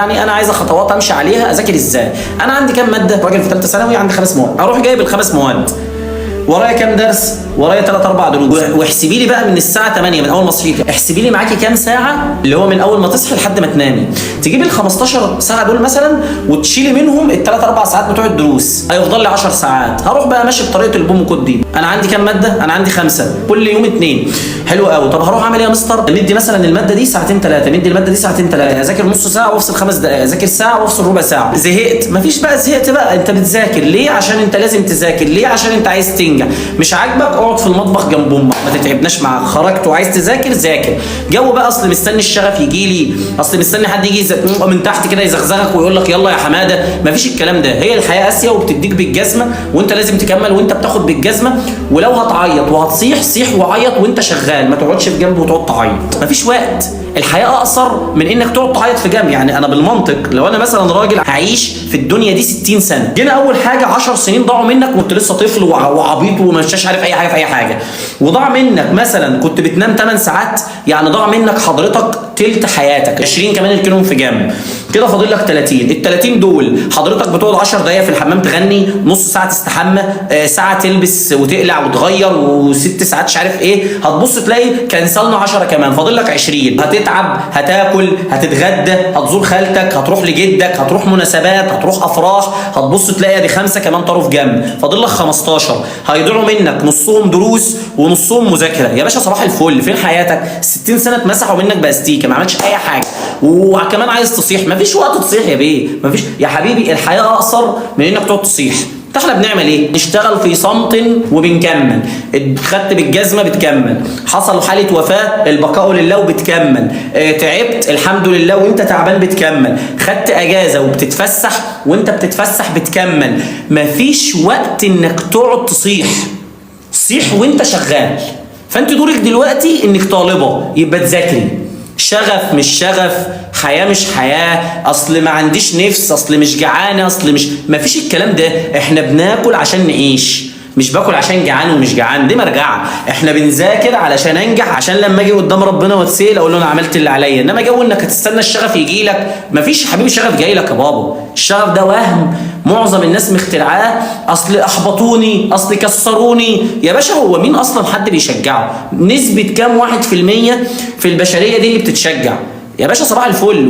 يعني انا عايزه خطوات امشي عليها اذاكر ازاي. انا عندي كام ماده؟ راجل في ثالثه ثانوي عندي 5 مواد، اروح جايب الخمس مواد، ورايا كام درس؟ ورايا 3 4 دروس، واحسبي لي بقى من الساعه 8 من اول ما تصحي، احسبي لي معاكي كام ساعه اللي هو من اول ما تصحي لحد ما تنامي، تجيبي ال 15 ساعه دول مثلا وتشيلي منهم ال 3 4 ساعات بتوع الدروس، هيفضل لي 10 ساعات. هروح بقى ماشي بطريقه البوم كود دي. انا عندي كام ماده؟ انا عندي 5، كل يوم 2. حلو قوي. طب هروح اعمل ايه يا مستر؟ ندي مثلا الماده دي ساعتين 3، ندي الماده دي ساعتين 3، اذاكر نص ساعه وافصل 5 دقائق، اذاكر ساعه وافصل ربع ساعه. زهقت؟ مفيش بقى زهقت بقى، انت بتذاكر ليه؟ عشان انت لازم تذاكر. ليه؟ عشان انت عايز تنجح. مش عاجبك اقعد في المطبخ جنب امك، ما تتعبناش معاك. خرجت وعايز تذاكر ذاكر. جو بقى اصل مستني الشغف يجي لي، اصل مستني حد يجي من تحت كده يزغزغك ويقول لك يلا يا حماده. مفيش الكلام ده. هي الحياه قاسيه وبتديك بالجزمه وانت لازم تكمل، وانت بتاخد بالجزمه. ولو هتعيط وهتصيح صيح وعيط وانت شغال، ما تقعدش في جنب وتقعد تعيط. مفيش وقت. الحياه اقصر من انك تقعد تعيط في جنب. يعني انا بالمنطق لو انا مثلا راجل هعيش في الدنيا دي 60 سنه، جينا اول حاجه 10 سنين ضاعوا منك وانت لسه طفل وعبيط ومش عارف اي حاجه في اي حاجه، وضاع منك مثلا كنت بتنام 8 ساعات، يعني ضاع منك حضرتك تلت حياتك. 20 كمان اركنهم في جنب، كده فاضل لك 30. ال 30 دول حضرتك بتقعد 10 دقايق في الحمام تغني، نص ساعه تستحمى، ساعه تلبس وتقلع وتغير، و6 ساعات مش عارف ايه. هتبص تلاقي كنسلنا 10 كمان، فاضل لك 20. هتتعب، هتاكل، هتتغدى، هتزور خالتك، هتروح لجدك، هتروح مناسبات، هتروح افراح، هتبص تلاقي ادي 5 كمان طاروا في جنب، فاضل لك 15. هيضيعوا منك نصهم دروس ونصهم مذاكره. يا باشا صباح الفل، فين حياتك؟ 60 سنه اتمسحوا منك باستيكه، ما عملتش اي حاجه، وكمان عايز تصيح. مفيش وقت تصيح يا بيه، مفيش يا حبيبي. الحياه اقصر من انك تقعد تصيح. احنا بنعمل ايه؟ نشتغل في صمت وبنكمل. خدت بالجزمه بتكمل، حصل حاله وفاه البقاء لله وبتكمل، تعبت الحمد لله وانت تعبان بتكمل، خدت اجازه وبتتفسح وانت بتتفسح بتكمل. مفيش وقت انك تقعد تصيح. صيح وانت شغال. فانت دورك دلوقتي انك طالبه، يبقى تذاكري. شغف مش شغف، حياه مش حياه، اصل ما عنديش نفس، اصل مش جعانه، اصل مش، مفيش الكلام ده. احنا بناكل عشان نعيش، مش باكل عشان جعان ومش جعان، دي مرجعه. احنا بنذاكر علشان انجح، عشان لما اجي قدام ربنا واتسال اقول له انا عملت اللي عليا. انما جو انك هتستنى الشغف يجي لك، مفيش يا حبيبي شغف جاي لك يا بابا. الشغف ده وهم معظم الناس مخترعاه. اصل احبطوني، اصل كسروني. يا باشا هو مين اصلا حد بيشجعه؟ نسبه كام 1% في البشريه دي اللي بتتشجع؟ يا باشا صباح الفل.